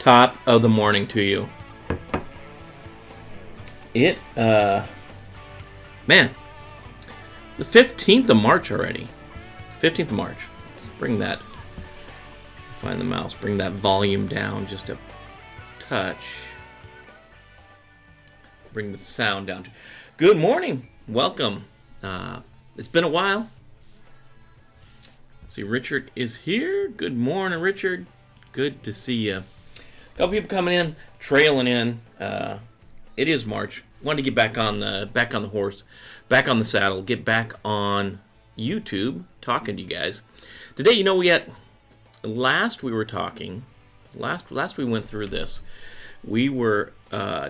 top of the morning to you. Man, the 15th of March already. 15th of March. Let's bring that, find the mouse, bring that volume down just a touch. Bring the sound down. Good morning. Welcome. It's been a while. See, Richard is here. Good morning, Richard. Good to see you. A couple people coming in, trailing in. It is March. Wanted to get back on the horse, back on the saddle, get back on YouTube, talking to you guys. Today, last we went through this, we were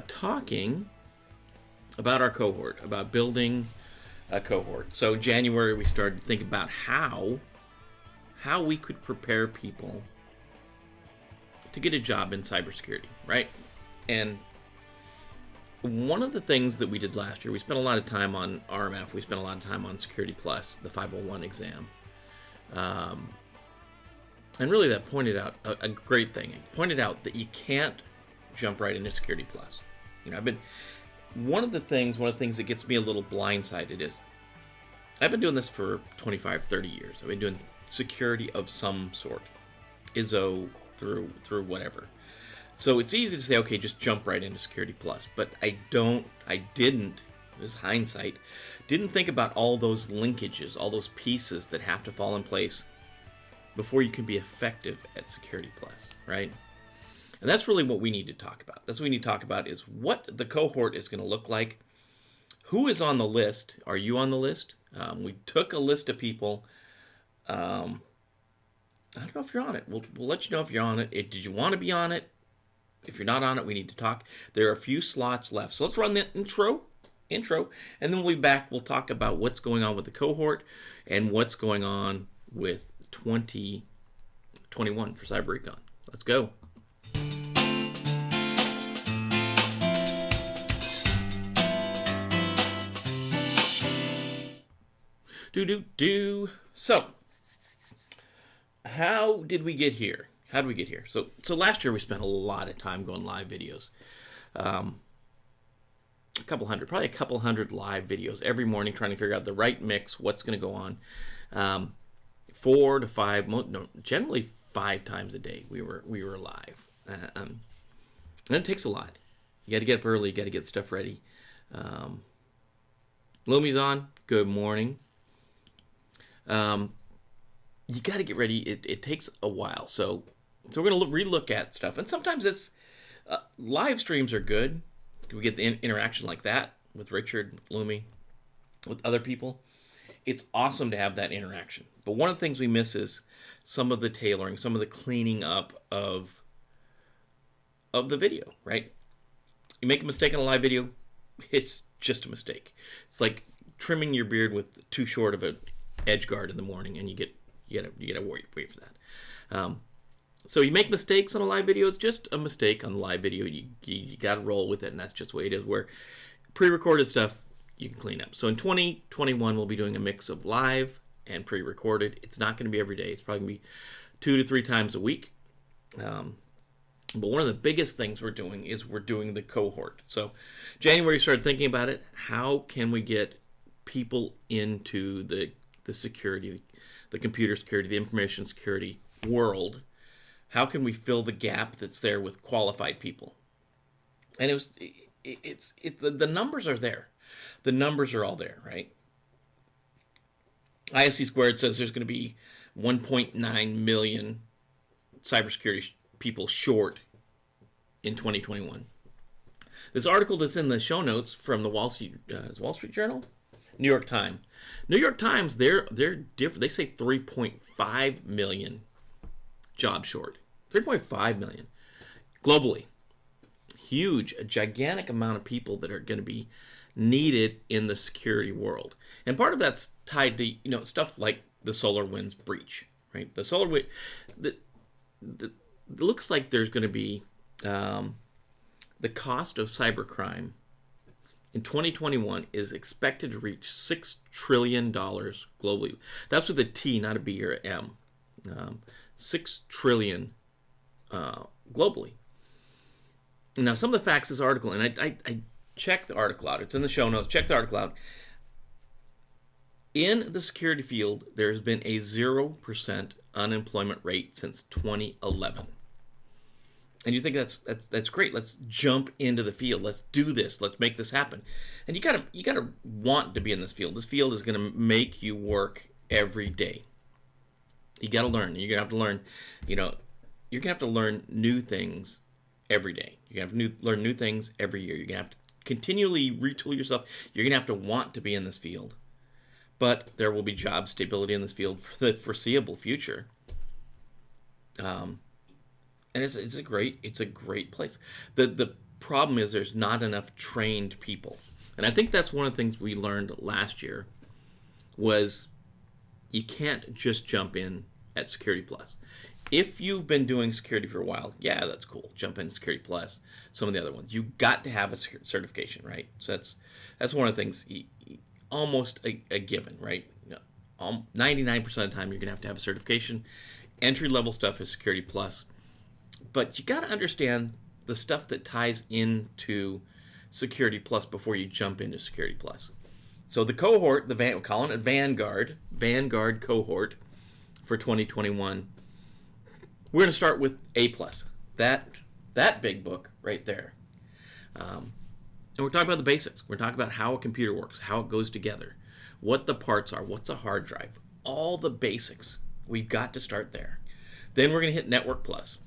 talking about our cohort, about building a cohort. So in January, we started to think about how we could prepare people to get a job in cybersecurity, right? And one of the things that we did last year, we spent a lot of time on RMF, we spent a lot of time on Security Plus, the 501 exam. And really that pointed out a great thing. It pointed out that you can't jump right into Security Plus. One of the things that gets me a little blindsided is I've been doing this for 25, 30 years. I've been doing security of some sort, ISO through whatever. So it's easy to say, okay, just jump right into Security Plus. But I didn't, this is hindsight, didn't think about all those linkages, all those pieces that have to fall in place before you can be effective at Security Plus, right? And that's really what we need to talk about. That's what we need to talk about is what the cohort is going to look like. Who is on the list? Are you on the list? We took a list of people. I don't know if you're on it. We'll let you know if you're on it. Did you want to be on it? If you're not on it, we need to talk. There are a few slots left. So let's run the intro, and then we'll be back. We'll talk about what's going on with the cohort and what's going on with 2021 for Cyber-Recon. Let's go. So, how did we get here? How did we get here? So last year we spent a lot of time going live videos. Probably a couple hundred live videos every morning, trying to figure out the right mix, what's going to go on. 4 to 5, generally 5 times a day we were live. And it takes a lot. You got to get up early. You got to get stuff ready. Lumi's on. Good morning. You got to get ready. It takes a while. So we're going to relook at stuff. And sometimes it's live streams are good. We get the interaction like that with Richard, Lumi, with other people. It's awesome to have that interaction. But one of the things we miss is some of the tailoring, some of the cleaning up of the video, right? You make a mistake in a live video, it's just a mistake. It's like trimming your beard with too short of an edge guard in the morning, and you gotta wait for that. So you make mistakes on a live video. It's just a mistake on the live video. You gotta roll with it, and that's just the way it is. Where pre-recorded stuff you can clean up. So in 2021 we'll be doing a mix of live and pre-recorded. It's not going to be every day. It's probably going to be 2 to 3 times a week. But one of the biggest things we're doing is we're doing the cohort. So January we started thinking about it. How can we get people into the security, the computer security, the information security world? How can we fill the gap that's there with qualified people? And the numbers are there. The numbers are all there, right? ISC Squared says there's going to be 1.9 million cybersecurity people short in 2021. This article that's in the show notes from the Wall Street Journal, New York Times. New York Times, they're different. They say 3.5 million jobs short. 3.5 million globally. Huge, a gigantic amount of people that are going to be needed in the security world. And part of that's tied to stuff like the SolarWinds breach, right? The SolarWinds, it looks like there's going to be the cost of cybercrime in 2021 is expected to reach $6 trillion globally. That's with a T, not a B or an M. $6 trillion globally. Now, some of the facts of this article, and I checked the article out. It's in the show notes. Check the article out. In the security field, there's been a 0% unemployment rate since 2011. And you think that's great. Let's jump into the field. Let's do this. Let's make this happen. And you gotta want to be in this field. This field is gonna make you work every day. You gotta learn. You're gonna have to learn. You're gonna have to learn new things every day. You're gonna have to learn new things every year. You're gonna have to continually retool yourself. You're gonna have to want to be in this field. But there will be job stability in this field for the foreseeable future. And it's a great place. The problem is there's not enough trained people. And I think that's one of the things we learned last year was you can't just jump in at Security Plus. If you've been doing security for a while, yeah, that's cool. Jump in Security Plus, some of the other ones. You got to have a certification, right? So that's one of the things, almost a given, right? 99% of the time you're going to have a certification. Entry-level stuff is Security Plus. But you got to understand the stuff that ties into Security Plus before you jump into Security Plus. So the cohort, we're calling it Vanguard cohort for 2021. We're going to start with A+. That big book right there. And we're talking about the basics. We're talking about how a computer works, how it goes together, what the parts are, what's a hard drive, all the basics. We've got to start there. Then we're going to hit Network Plus.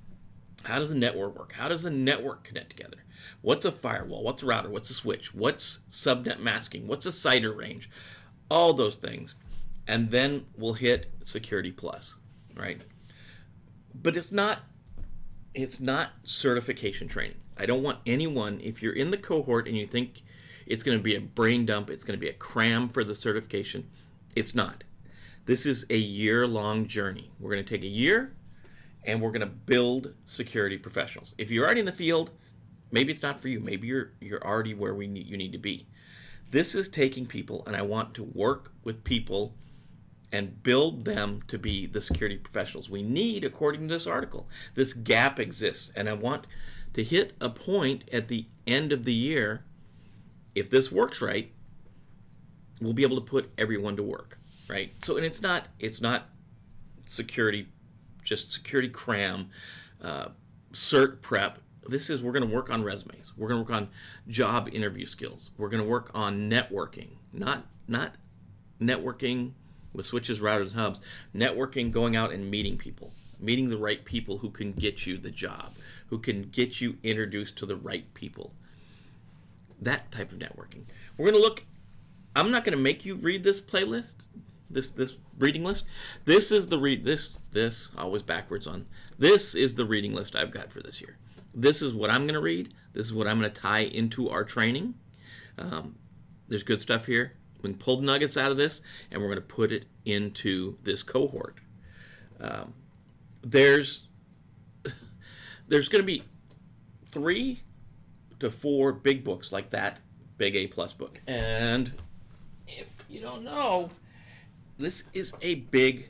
How does the network work? How does the network connect together? What's a firewall? What's a router? What's a switch? What's subnet masking? What's a CIDR range? All those things. And then we'll hit Security Plus, right? But it's not certification training. I don't want anyone, if you're in the cohort and you think it's going to be a brain dump, it's going to be a cram for the certification, it's not. This is a year-long journey. We're going to take a year, and we're going to build security professionals. If you're already in the field, maybe it's not for you. Maybe you're already where you need to be. This is taking people, and I want to work with people and build them to be the security professionals we need, according to this article. This gap exists, and I want to hit a point at the end of the year. If this works right, we'll be able to put everyone to work, right? So, and it's not security, just security cram, cert prep. We're going to work on resumes. We're going to work on job interview skills. We're going to work on networking, not networking with switches, routers, and hubs. Networking, going out and meeting people, meeting the right people who can get you the job, who can get you introduced to the right people. That type of networking. We're going to look. I'm not going to make you read this playlist, this reading list. This is the this always backwards on. This is the reading list I've got for this year. This is what I'm going to read. This is what I'm going to tie into our training. There's good stuff here. We can pull the nuggets out of this, and we're going to put it into this cohort. There's going to be 3 to 4 big books like that big A+ book. And if you don't know, this is a big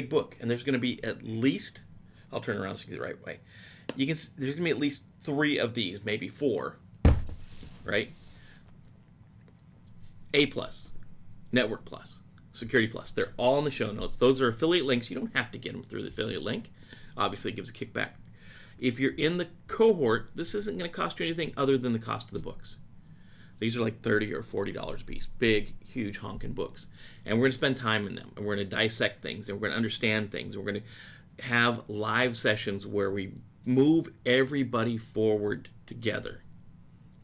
book, and there's going to be at least, I'll turn around so you get the right way. There's going to be at least 3 of these, maybe 4, right? A+, Network Plus, Security Plus. They're all in the show notes. Those are affiliate links. You don't have to get them through the affiliate link. Obviously, it gives a kickback. If you're in the cohort, this isn't going to cost you anything other than the cost of the books. These are like $30 or $40 a piece. Big, huge, honking books. And we're going to spend time in them. And we're going to dissect things. And we're going to understand things. And we're going to have live sessions where we move everybody forward together.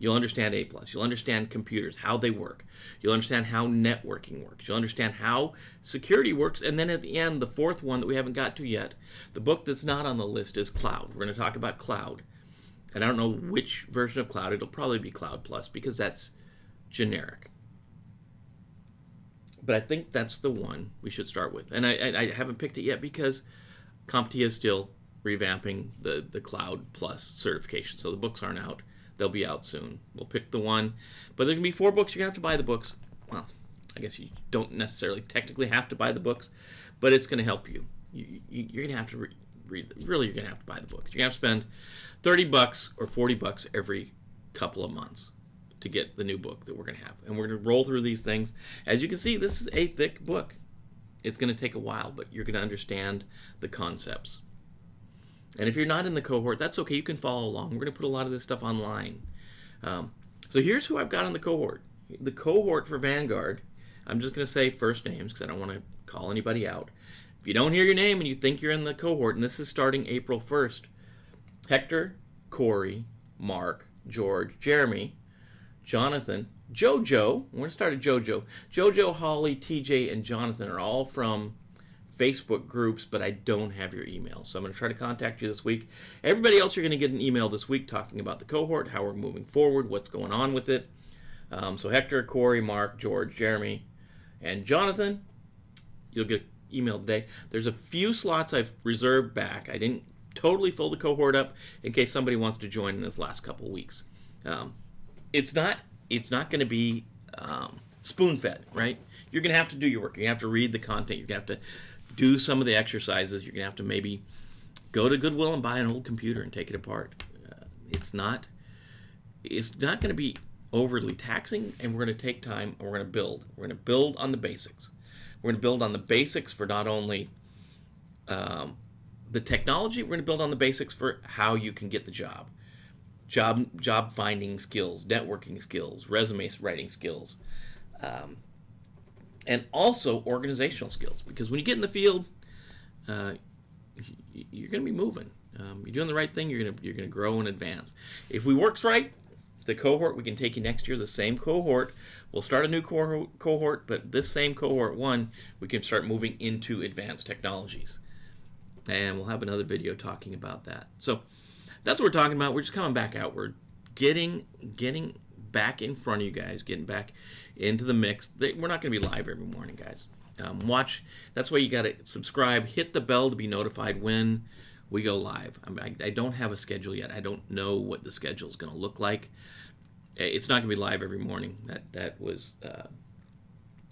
You'll understand A+. You'll understand computers, how they work. You'll understand how networking works. You'll understand how security works. And then at the end, the 4th one that we haven't got to yet, the book that's not on the list is Cloud. We're going to talk about Cloud. And I don't know which version of Cloud. It'll probably be Cloud Plus because that's generic. But I think that's the one we should start with. And I haven't picked it yet because CompTIA is still revamping the Cloud Plus certification. So the books aren't out. They'll be out soon. We'll pick the one. But there's going to be 4 books. You're going to have to buy the books. Well, I guess you don't necessarily technically have to buy the books, but it's going to help you. You're going to have to read. Really, you're gonna have to buy the book. You're gonna have to spend $30 or $40 every couple of months to get the new book that we're gonna have, and we're gonna roll through these things. As you can see, this is a thick book. It's gonna take a while, but you're gonna understand the concepts. And if you're not in the cohort, that's okay. You can follow along. We're gonna put a lot of this stuff online. So here's who I've got on the cohort. The cohort for Vanguard. I'm just gonna say first names because I don't want to call anybody out. If you don't hear your name and you think you're in the cohort, and this is starting April 1st, Hector, Corey, Mark, George, Jeremy, Jonathan, Jojo. We're going to start at Jojo. Jojo, Holly, TJ, and Jonathan are all from Facebook groups, but I don't have your email. So I'm going to try to contact you this week. Everybody else, you're going to get an email this week talking about the cohort, how we're moving forward, what's going on with it. So Hector, Corey, Mark, George, Jeremy, and Jonathan, you'll get an email today. There's a few slots I've reserved back. I didn't totally fill the cohort up in case somebody wants to join in this last couple of weeks. It's not going to be spoon-fed, right? You're going to have to do your work. You're going to have to read the content. You're going to have to do some of the exercises. You're going to have to maybe go to Goodwill and buy an old computer and take it apart. It's not going to be overly taxing, and we're going to take time, and we're going to build. We're going to build on the basics. We're going to build on the basics for not only the technology, we're going to build on the basics for how you can get the job. Job finding skills, networking skills, resume writing skills, and also organizational skills. Because when you get in the field, you're going to be moving. You're doing the right thing. You're going to grow and advance. If we work right, the cohort, we can take you next year. The same cohort. We'll start a new cohort, but this same cohort one, we can start moving into advanced technologies. And we'll have another video talking about that. So that's what we're talking about. We're just coming back out. We're getting back in front of you guys, getting back into the mix. We're not going to be live every morning, guys. Watch. That's why you got to subscribe. Hit the bell to be notified when we go live. I don't have a schedule yet. I don't know what the schedule is going to look like. It's not going to be live every morning. That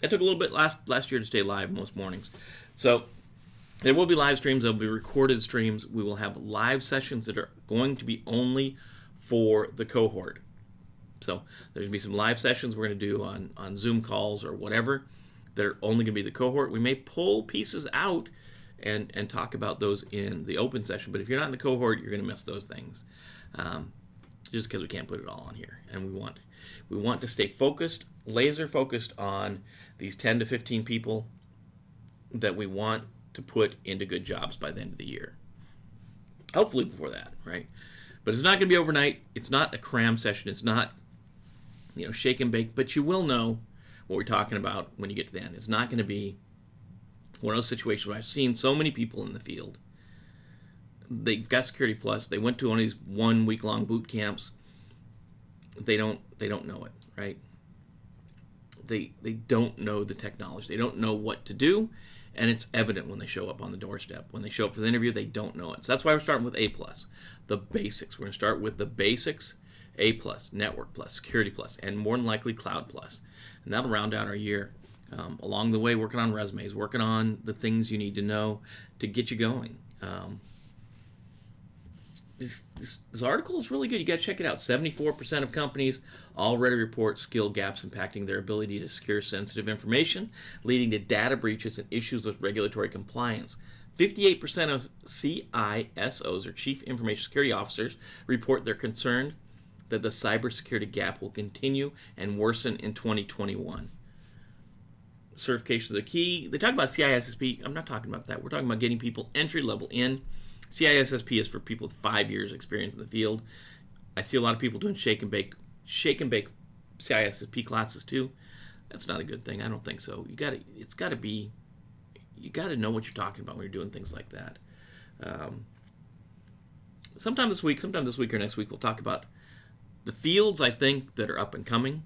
took a little bit last year to stay live most mornings. So there will be live streams. There will be recorded streams. We will have live sessions that are going to be only for the cohort. So there's going to be some live sessions we're going to do on Zoom calls or whatever that are only going to be the cohort. We may pull pieces out and talk about those in the open session. But if you're not in the cohort, you're going to miss those things. Just because we can't put it all on here. And we want to stay focused, laser focused on these 10 to 15 people that we want to put into good jobs by the end of the year. Hopefully before that, right? But it's not going to be overnight. It's not a cram session. It's not, shake and bake. But you will know what we're talking about when you get to the end. It's not going to be one of those situations where I've seen so many people in the field. They've got Security Plus. They went to one of these 1 week long boot camps. They don't know it, right? They don't know the technology. They don't know what to do, and it's evident when they show up on the doorstep. When they show up for the interview, they don't know it. So that's why we're starting with A+, the basics. We're going to start with the basics, A+, Network Plus, Security Plus, and more than likely Cloud Plus. And that'll round out our year. Along the way, working on resumes, working on the things you need to know to get you going. This article is really good. You got to check it out. 74% of companies already report skill gaps impacting their ability to secure sensitive information, leading to data breaches and issues with regulatory compliance. 58% of CISOs, or Chief Information Security Officers, report they're concerned that the cybersecurity gap will continue and worsen in 2021. Certifications are key. They talk about CISSP. I'm not talking about that. We're talking about getting people entry level in. CISSP is for people with 5 years experience in the field. I see a lot of people doing shake and bake CISSP classes too. That's not a good thing. I don't think so. You got to know what you're talking about when you're doing things like that. Sometime this week or next week, we'll talk about the fields I think that are up and coming.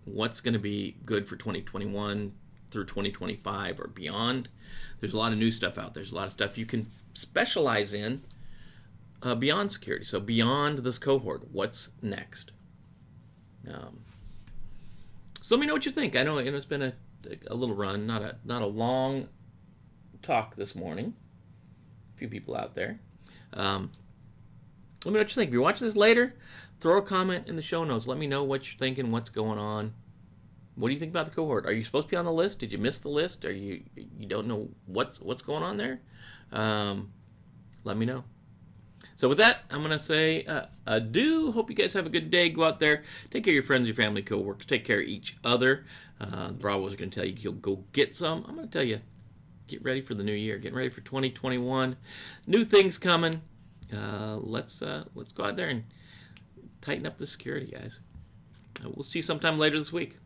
What's going to be good for 2021 through 2025 or beyond. There's a lot of new stuff out there. There's a lot of stuff you can specialize in beyond security. So beyond this cohort, what's next? So let me know what you think. I know it's been a little run, not a long talk this morning. A few people out there. Let me know what you think. If you're watching this later, throw a comment in the show notes. Let me know what you're thinking, what's going on. What do you think about the cohort? Are you supposed to be on the list? Did you miss the list? Are you don't know what's going on there? Let me know. So with that, I'm going to say adieu. Hope you guys have a good day. Go out there. Take care of your friends, your family, coworkers. Take care of each other. The Bravos are going to tell you, you'll go get some. I'm going to tell you, get ready for the new year. Get ready for 2021. New things coming. Let's go out there and tighten up the security, guys. We'll see you sometime later this week.